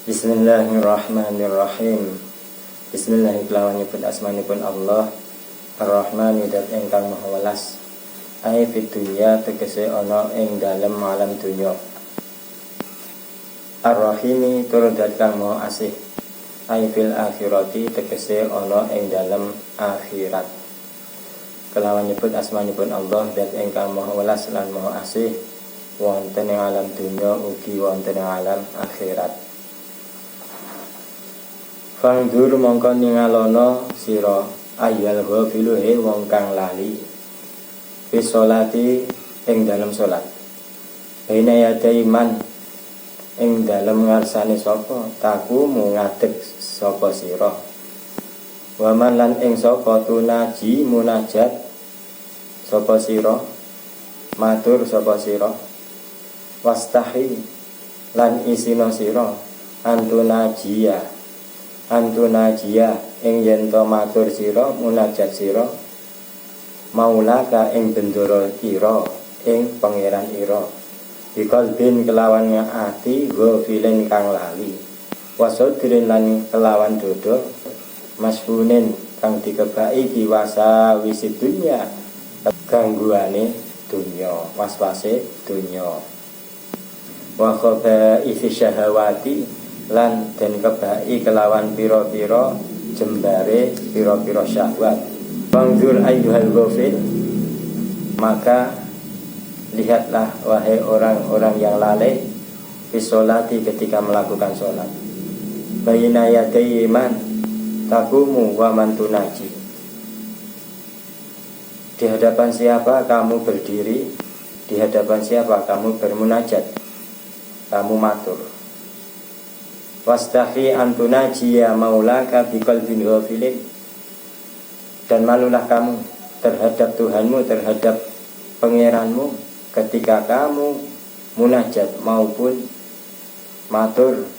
Bismillahirrahmanirrahim. Bismillahirrahmanirrahim. Asmanipun Allah Ar-Rahman dat ingkang maha welas. Ai fid dunya tegese ana ing dalem alam dunya. Ar-Rahimi tur dat kang maha asih. Ai fil akhirati tegese ana ing dalem akhirat. Kelawan nyebut asmanipun Allah dat ingkang maha welas lan maha asih wonten ing alam dunya ugi wonten ing alam akhirat. Fangdur mongko ningalono sira ayyal ghafilu wong kang lali fi sholati ing dalem salat baina yadai man ing dalem ngarsane sapa taku ngadeg sapa sira waman lan ing sapa tunaji munajat sapa sira matur sapa sira wastahi lan isina sira antunajia ing yen to matur sira munajat sira maulaka ing bendoro ira ing pangeran ira bikal bin kelawan ati ghafilin kang lali wasodrin lan kelawan dodo masfunin kang dikebaki diwasa wisid dunya gangguane dunya waswase dunya wa khaba isi syahawati lan den kebai kelawan piro-piro jembare piro-piro syahwat. Bangdur ayyuhal ghafil, maka lihatlah wahai orang-orang yang lalai fisolati ketika melakukan sholat. Bayina yadai man takumu wa man tunaji. Di hadapan siapa kamu berdiri, di hadapan siapa kamu bermunajat, kamu matur. Wastahi antunajiya maulaka biqalbin ghafilin, dan malulah kamu terhadap Tuhanmu, terhadap pangeranmu ketika kamu munajat maupun matur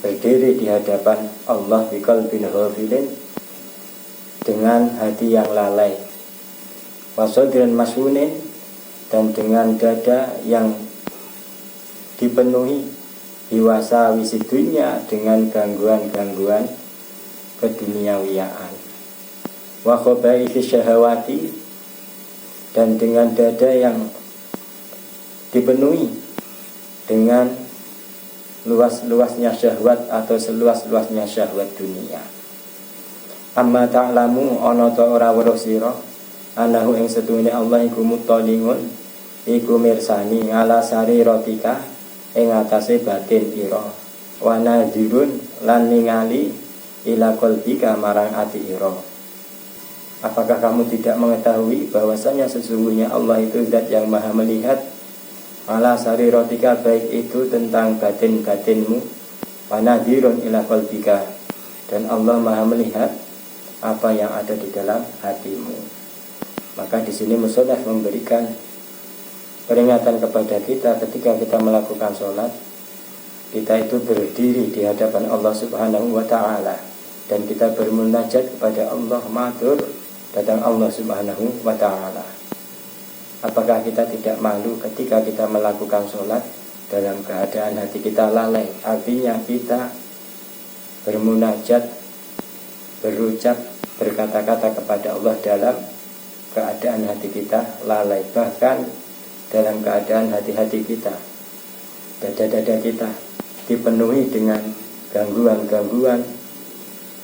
berdiri di hadapan Allah biqalbin ghafilin dengan hati yang lalai wasodran mashunin dan dengan dada yang dipenuhi diwasa wisidunya dengan gangguan-gangguan keduniawiaan wa khabaithi syahawati dan dengan dada yang dipenuhi dengan luas-luasnya syahwat atau seluas-luasnya syahwat dunia. Amma ta'lamu ana ta ora weruh sira anahu ing setune Allah iku mutaliun iku mirsani ala sariratika ing atase batin ira wa nadhirun lan ningali ila qalbika marang ati ira. Apakah kamu tidak mengetahui bahwasanya sesungguhnya Allah itu zat yang maha melihat ala sariratika, baik itu tentang batin-batinmu, wa nadhirun ila qalbika, dan Allah maha melihat apa yang ada di dalam hatimu. Maka di sini musannaf memberikan peringatan kepada kita ketika kita melakukan sholat, kita itu berdiri di hadapan Allah Subhanahu wa ta'ala dan kita bermunajat kepada Allah, matur datang Allah Subhanahu wa ta'ala. Apakah kita tidak malu ketika kita melakukan sholat dalam keadaan hati kita lalai? Artinya kita bermunajat, berucap, berkata-kata kepada Allah dalam keadaan hati kita lalai, bahkan dalam keadaan hati-hati kita, dada-dada kita dipenuhi dengan gangguan-gangguan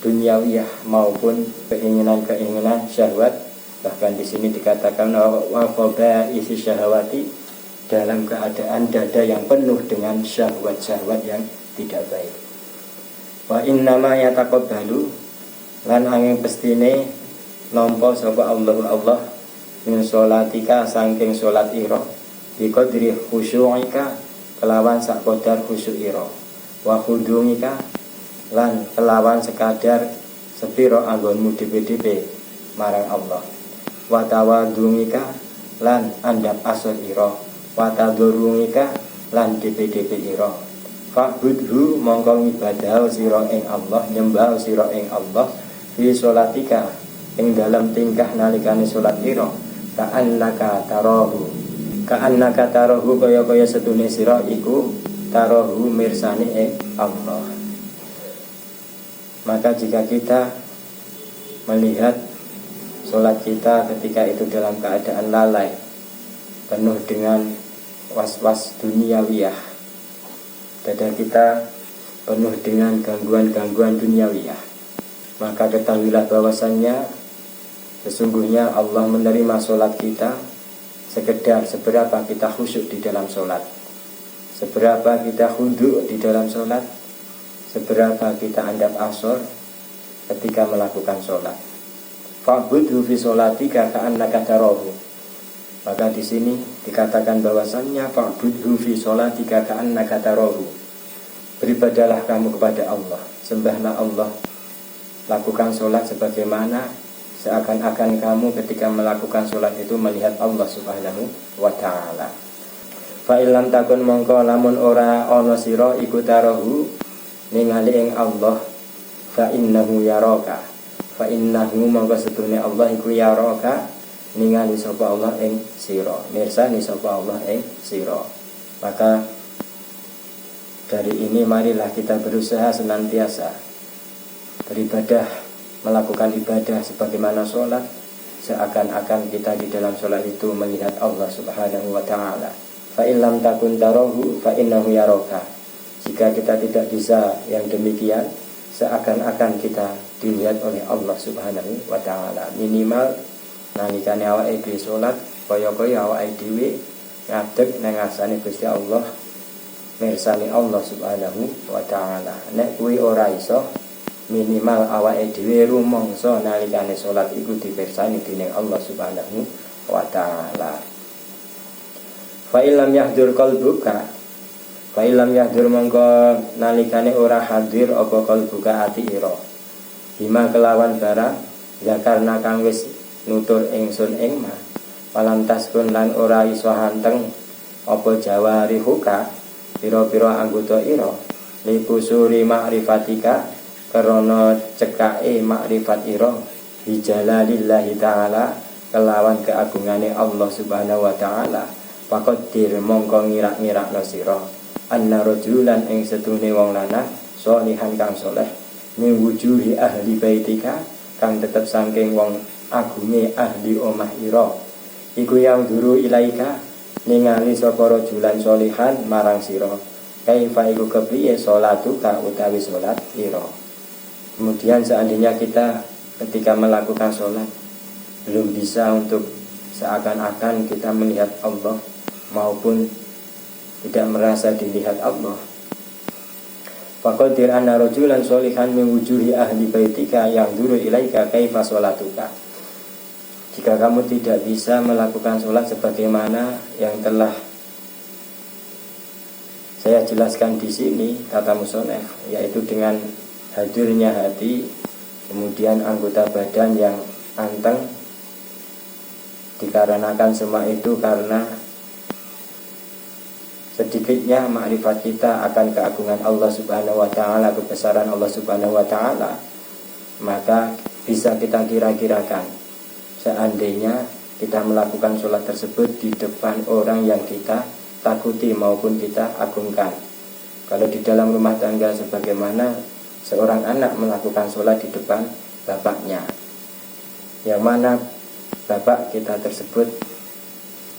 duniawiyah maupun keinginan-keinginan syahwat. Bahkan di sini dikatakan wa khabaithi syahawati, dalam keadaan dada yang penuh dengan syahwat-syahwat yang tidak baik. Wa innama yataqabbalu lan angin pestine nampa sapa Allah min sholatika saking sholat ira biqadri khusyu'ika kelawan sak qadar khusyuk ira wa khudungika lan kelawan sekadar sepira anggonmu dhewe-dhewe marang Allah wa tawadhumika lan andap asor ira wa tadurrungika lan dhewe-dhewe ira fa'budhu mongko ibadah sira ing Allah, nyembah sira ing Allah fi sholatika ing dalam tingkah nalikane sholat ira ka'annaka tarahu kaya setune sira iku tarohu mirsani Allah. Maka jika kita melihat sholat kita ketika itu dalam keadaan lalai, penuh dengan was-was duniawiyah, dada kita penuh dengan gangguan-gangguan duniawiyah, maka ketahuilah bahwasannya sesungguhnya Allah menerima sholat kita sekedar seberapa kita khusyuk di dalam sholat, seberapa kita khudu di dalam sholat, seberapa kita andap asor ketika melakukan sholat. Fa'budhu fi sholatika ka'annaka tarahu. Maka di sini dikatakan bahwasannya fa'budhu fi sholatika ka'annaka tarahu. Beribadalah kamu kepada Allah, sembahlah Allah, lakukan sholat sebagaimana seakan-akan kamu ketika melakukan sholat itu melihat Allah subhanahu wa ta'ala. Fa'ilam takun mongko lamun ora ono siro iku tarahu ningali ing Allah, fa'innahu yaraka, fa'innahu mongko setune Allah iku yaraka ningali sapa Allah ing siro, mirsani sapa Allah ing siro. Maka dari ini marilah kita berusaha senantiasa beribadah, melakukan ibadah sebagaimana sholat, seakan-akan kita di dalam sholat itu melihat Allah subhanahu wa ta'ala. Fa'illam takun tarahu fa'innahu yaraka. Jika kita tidak bisa yang demikian, seakan-akan kita dilihat oleh Allah subhanahu wa ta'ala. Minimal nalikane awake dhewe sholat, kaya-kaya awake dhewe ngadeg nang ngarsane Gusti Allah, mirsani Allah subhanahu wa ta'ala. Nek kuwi ora iso, minimal awake dhewe rumangsa nalikane salat iku dipirsani dening Allah subhanahu wa ta'ala. Fa illam yahdur qalbuka, fa illam yahdur mongko nalikane ora hadir apa qalbuka ati ira, bima kelawan barang ya karena kang wis nutur ingsun ing ma, palantas kun lan ora iso hanteng apa jawarihuka pira-pira anggota ira likusuri ma'rifatika karena cekake makrifat ira bijalalillahi ta'ala kelawan keagungane Allah subhanahu wa ta'ala. Faqaddir mongko ngirak-ngirakna sira anna rajulan ing setune wong lanang sholihan kang saleh min wujuhi ahli baitika kang tetep saking wong agunge ahli omah ira iku yang duru ilaika ningali sapa rajulan sholihan marang sira kaifa iku kepriye salatuka utawi salat ira. Kemudian seandainya kita ketika melakukan sholat belum bisa untuk seakan-akan kita melihat Allah maupun tidak merasa dilihat Allah, faqadir anna rajulan sholihan min wujuhi ahli baitika yang duru ilaika kaifa sholatuka. Jika kamu tidak bisa melakukan sholat sebagaimana yang telah saya jelaskan di sini, kata musonef, yaitu dengan hadirnya hati, kemudian anggota badan yang anteng, dikarenakan semua itu karena sedikitnya makrifat kita akan keagungan Allah subhanahu wa ta'ala, kebesaran Allah subhanahu wa ta'ala. Maka bisa kita kira-kirakan seandainya kita melakukan sholat tersebut di depan orang yang kita takuti maupun kita agungkan. Kalau di dalam rumah tangga sebagaimana seorang anak melakukan sholat di depan bapaknya, yang mana bapak kita tersebut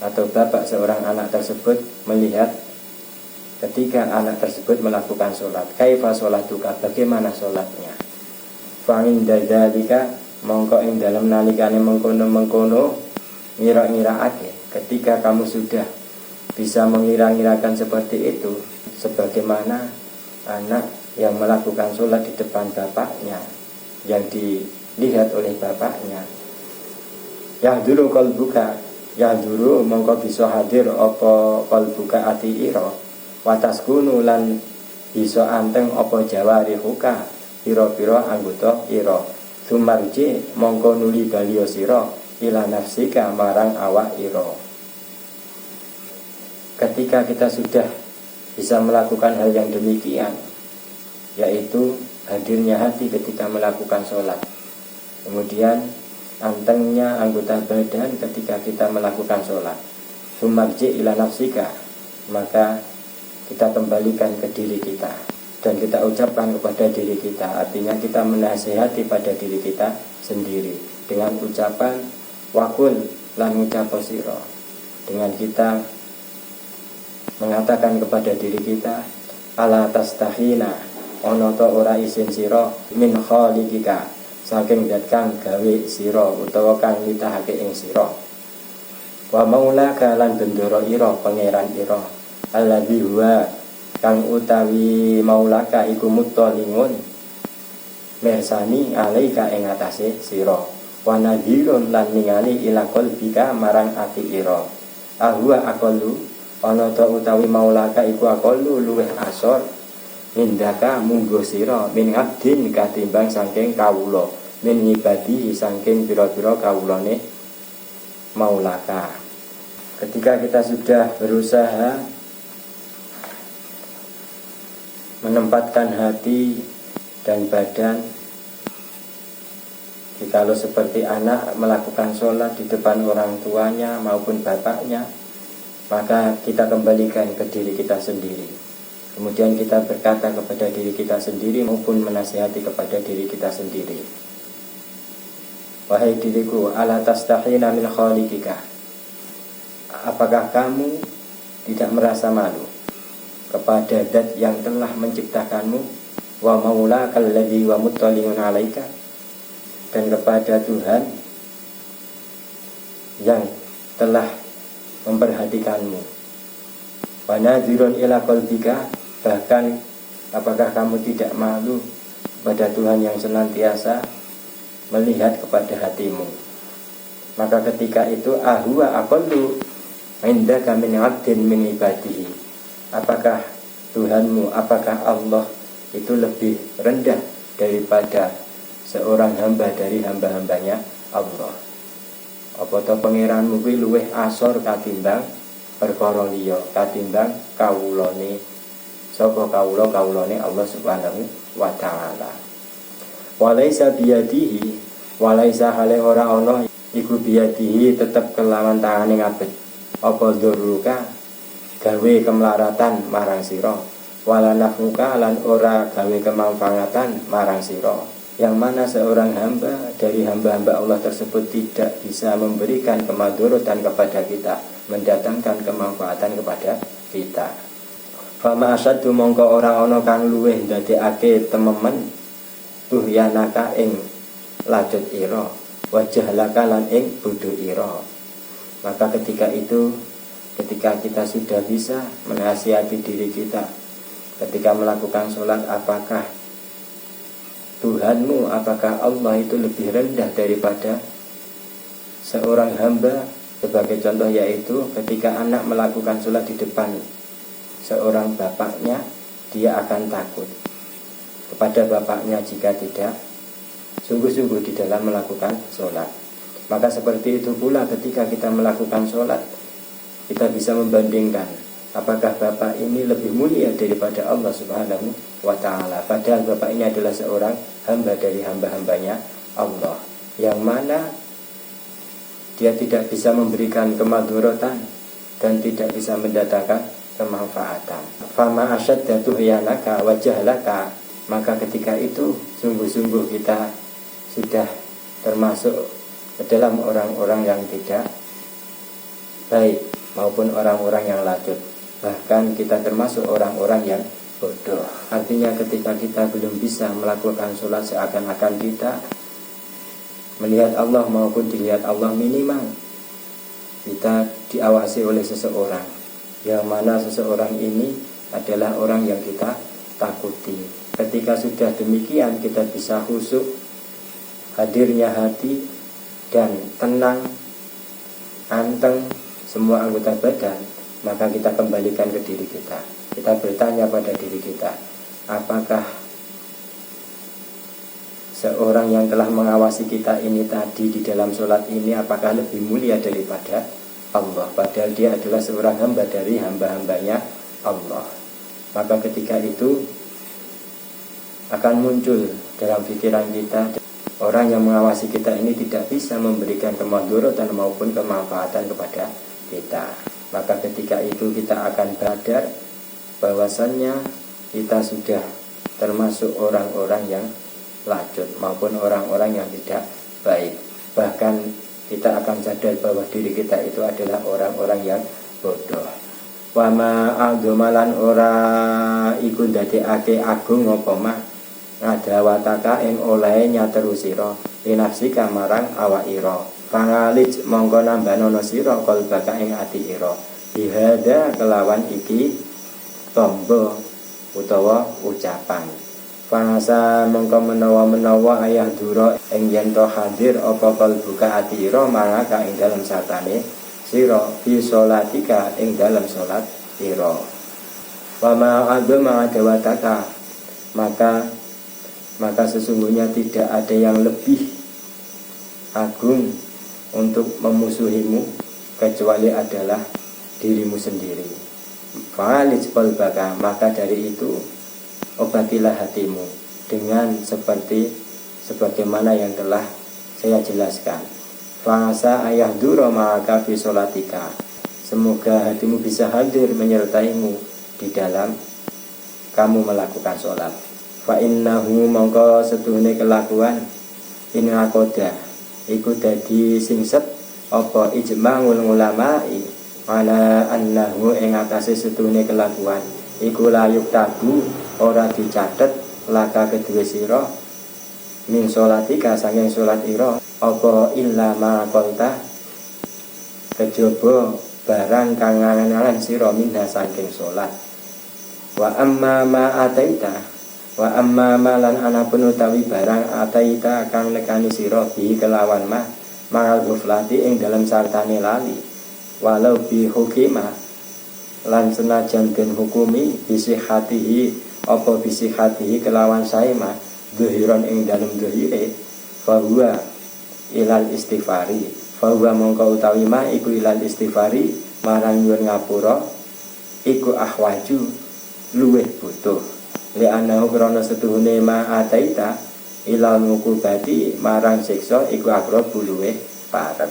atau bapak seorang anak tersebut melihat ketika anak tersebut melakukan sholat, kaifa sholatuka, bagaimana sholatnya. Fa'in dzalika mongko ing dalam nalikane mengkono-mengkono ngira-ngiraake, ketika kamu sudah bisa mengira-ngirakan seperti itu, sebagaimana anak yang melakukan sholat di depan bapaknya, yang dilihat oleh bapaknya. Yahduru qalbuka, yahduru mongko bisa hadir apa qalbuka ati ira, wataskunu lan bisa anteng apa jawarihuka pira-pira anggota ira. Sumarji mongko nuli baliyo sira ila nafsika marang awak ira. Ketika kita sudah bisa melakukan hal yang demikian, yaitu hadirnya hati ketika melakukan sholat, kemudian antengnya anggota badan ketika kita melakukan sholat, sumarji ila nafsika, maka kita kembalikan ke diri kita dan kita ucapkan kepada diri kita. Artinya kita menasihati pada diri kita sendiri dengan ucapan wakul lan ngucapo sira, dengan kita mengatakan kepada diri kita, ala tastahina ana ta ora isin sira min khaliqika saking zat kang gawe sira utawa kang nitahake ing sira, wa maulaka lan bendoro ira pangeran ira, alladzi huwa kang utawi maulaka iku muthalingun mersani alaika ing atase sira, wa nadhirun lan ningali ila qalbika marang ati ira, ahwa aqallu ana ta utawi maulaka iku aqallu luweh asor mindaka munggo sira min abdin katimbang saking kawula min ibadi saking pira-pira kawulane maulaka. Ketika kita sudah berusaha menempatkan hati dan badan, kalau seperti anak melakukan sholat di depan orang tuanya maupun bapaknya, maka kita kembalikan ke diri kita sendiri. Kemudian kita berkata kepada diri kita sendiri maupun menasihati kepada diri kita sendiri, wahai diriku, ala tastahina min khaliqika, apakah kamu tidak merasa malu kepada zat yang telah menciptakanmu, wa maulakal ladzi wa muttaliun alaika, dan kepada Tuhan yang telah memperhatikanmu, wa nadhirun ila qalbika, bahkan apakah kamu tidak malu pada Tuhan yang senantiasa melihat kepada hatimu. Maka ketika itu ahwa aqallu indaka min 'abdin min ibadihi, apakah Tuhanmu, apakah Allah itu lebih rendah daripada seorang hamba dari hamba-hambanya Allah? Apa to pangeranmu kuwi luweh asor katimbang perkara liya, katimbang kawulane sapa kawulane Allah Subhanahu wa taala. Walaisa biyadihi, walaisa hale ora ana iku biyadihi tetep kelawan tangane ngabet apa dzurruka gawe kemlaratan marang sira, wala nafmuka lan ora gawe kemanfaatan marang sira. Yang mana seorang hamba dari hamba-hamba Allah tersebut tidak bisa memberikan kemadharatan kepada kita, mendatangkan kemanfaatan kepada kita. Fama asyaddu mongko ora ana kang luweh ndadekake tememen tuhyanaka ing lacut ira, wajah laka lan ing bodho ira. Maka ketika itu, ketika kita sudah bisa menasihati diri kita ketika melakukan sholat, apakah Tuhanmu, apakah Allah itu lebih rendah daripada seorang hamba? Sebagai contoh yaitu ketika anak melakukan sholat di depan seorang bapaknya, dia akan takut kepada bapaknya jika tidak sungguh-sungguh di dalam melakukan sholat. Maka seperti itu pula ketika kita melakukan sholat, kita bisa membandingkan apakah bapak ini lebih mulia daripada Allah Subhanahu wa ta'ala. Padahal bapak ini adalah seorang hamba dari hamba-hambanya Allah, yang mana dia tidak bisa memberikan kemadharatan dan tidak bisa mendatangkan kemanfaatan. Fama asyadda tuhyanaka wa jahlaka, maka ketika itu sungguh-sungguh kita sudah termasuk ke dalam orang-orang yang tidak baik maupun orang-orang yang lacut. Bahkan kita termasuk orang-orang yang bodoh. Artinya ketika kita belum bisa melakukan sholat seakan-akan kita melihat Allah maupun dilihat Allah, minimal kita diawasi oleh seseorang, yang mana seseorang ini adalah orang yang kita takuti. Ketika sudah demikian, kita bisa khusyuk, hadirnya hati dan tenang, anteng semua anggota badan, maka kita kembalikan ke diri kita. Kita bertanya pada diri kita, apakah seorang yang telah mengawasi kita ini tadi di dalam sholat ini, apakah lebih mulia daripada Allah? Padahal dia adalah seorang hamba dari hamba-hambanya Allah. Maka ketika itu akan muncul dalam pikiran kita, orang yang mengawasi kita ini tidak bisa memberikan kemadharatan maupun kemanfaatan kepada kita. Maka ketika itu kita akan sadar bahwasannya kita sudah termasuk orang-orang yang lacut maupun orang-orang yang tidak baik. Bahkan kita akan sadar bahwa diri kita itu adalah orang-orang yang bodoh. Wama adomalan ora iku ndadekake agung apa mah ngadawataka ing oleh nyateru sira linafsika marang awak ira. Pangalij mongko nambanono sira kalbaka ing ati ira. Bihada kelawan iki tombo utawa ucapan. Panasa mongko menawa-menawa ayah dura ing yen to hadir apa kalbuka ati ira maraka ing dalem satane sira fi sholatika ing dalam salat sira. Wa ma adama adawataka maka sesungguhnya tidak ada yang lebih agung untuk memusuhimu kecuali adalah dirimu sendiri. Fa'alij qalbaka, maka dari itu obatilah hatimu dengan sebagaimana yang telah saya jelaskan. Fasa ayah duro maka fi sholatika, semoga hatimu bisa hadir menyertaimu di dalam kamu melakukan sholat. Fa innahu mongko setuhune kelakuan in akoda iku dadi singset apa ijma'ul ulama'i ala annahu ing atase setuhune kelakuan iku layuk tabu ora dicatet laka kedue sira min sholatika saking sholat ira apa illa ma qolta kejaba barang kang ngangen sira minha saking salat. Wa amma ma ataita wa amma malan anapun utawi barang ataita kang nekani sira bi kelawan ma mangal ghuflati ing dalam sartane lali walau bi hukima lan senajan den hukumi bisi hatihi apa bisi hatihi kelawan sae ma zuhiron ing dalam zuhire bahwa ilal istighfari bahwa mongko utawi ma iku ilal istighfari marang nyuwun ngapura iku ahwaju luweh butuh li anahu krana setuhune ma ataita ilal mukubati marang siksa iku akrabu luweh parek.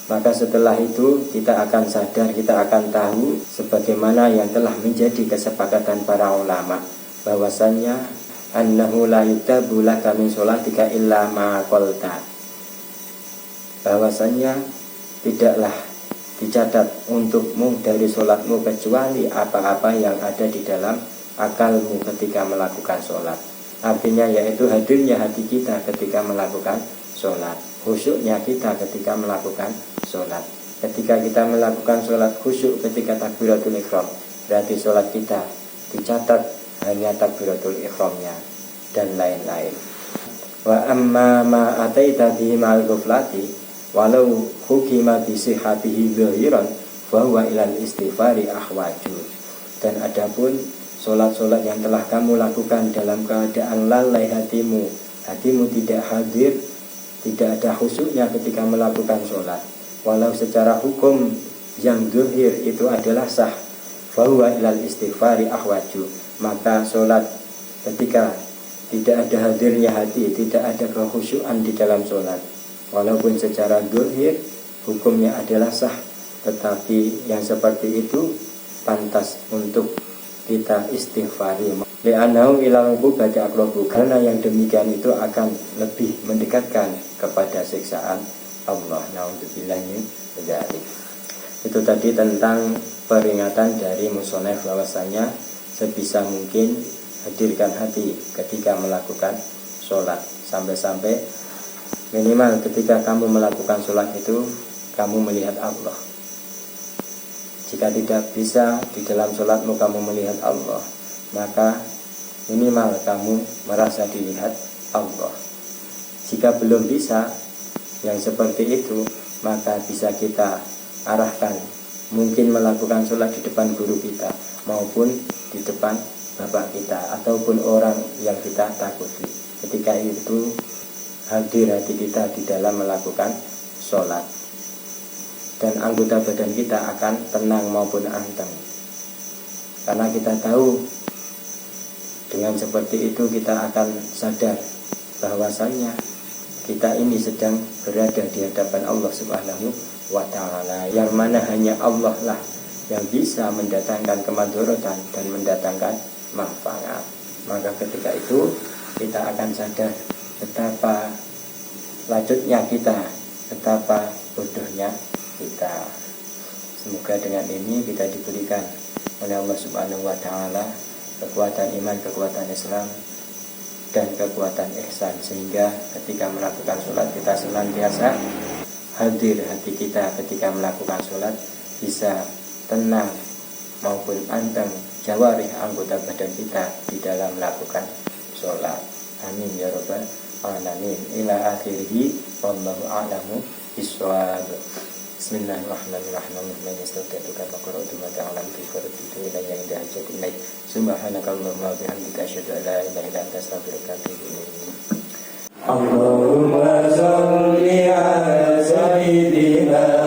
Maka setelah itu kita akan sadar, kita akan tahu sebagaimana yang telah menjadi kesepakatan para ulama bahwasannya annahu la yutabu laka min sholatika illa ma qolta, bahwasannya tidaklah dicatat untukmu dari sholatmu kecuali apa-apa yang ada di dalam akalmu ketika melakukan sholat. Artinya yaitu hadirnya hati kita ketika melakukan sholat, khusyuknya kita ketika melakukan sholat. Ketika kita melakukan sholat khusyuk ketika takbiratul ihram, berarti sholat kita dicatat hanya takbiratul ihramnya dan lain-lain. Wa amma ma ataita bihi ma'al ghuflati walau hukima bi sihhatihi zahiran fa huwa ilal istighfari ahwaju. Dan adapun sholat-sholat yang telah kamu lakukan dalam keadaan lalai hatimu tidak hadir, tidak ada khusyuknya ketika melakukan sholat, walau secara hukum yang zahir itu adalah sah, fahuwa ilal istighfari ahwaju, maka sholat ketika tidak ada hadirnya hati, tidak ada kekhusyukan di dalam sholat, walaupun secara zahir hukumnya adalah sah, tetapi yang seperti itu pantas untuk kita istighfari. Li'annahu ilal uqubati aqrabu, karena yang demikian itu akan lebih mendekatkan kepada siksaan Allah. Nauzubillah min dzalik. Itu tadi tentang peringatan dari musonef bahwasanya sebisa mungkin hadirkan hati ketika melakukan sholat, sampai-sampai minimal ketika kamu melakukan sholat itu kamu melihat Allah. Jika tidak bisa di dalam sholatmu kamu melihat Allah, maka minimal kamu merasa dilihat Allah. Jika belum bisa yang seperti itu, maka bisa kita arahkan, mungkin melakukan sholat di depan guru kita maupun di depan bapak kita ataupun orang yang kita takuti. Ketika itu hadir hati kita di dalam melakukan sholat, dan anggota badan kita akan tenang maupun anteng, karena kita tahu dengan seperti itu kita akan sadar bahwasannya kita ini sedang berada di hadapan Allah Subhanahu wa ta'ala, yang mana hanya Allah lah yang bisa mendatangkan kemadharatan dan mendatangkan manfaat. Maka ketika itu kita akan sadar betapa lacutnya kita, betapa bodohnya kita. Semoga dengan ini kita diberikan oleh Allah Subhanahu wa Ta'ala kekuatan iman, kekuatan Islam, dan kekuatan ihsan, sehingga ketika melakukan sholat kita senantiasa hadir hati kita ketika melakukan sholat, bisa tenang maupun anteng jawarih anggota badan kita di dalam melakukan sholat. Amin ya rabbal alamin. Ila akhirih wallahu a'lamu bishawab. Bismillahirrahmanirrahim. Man yastati'uka maqra'atu ma ta'lam fi farditu ilayya inda hajat ilaih. Subhanakallahumma wa bihamdika asyhadu an la ilaha illa anta astaghfiruka wa atubu ilaik. Allahumma shalli ala sayyidina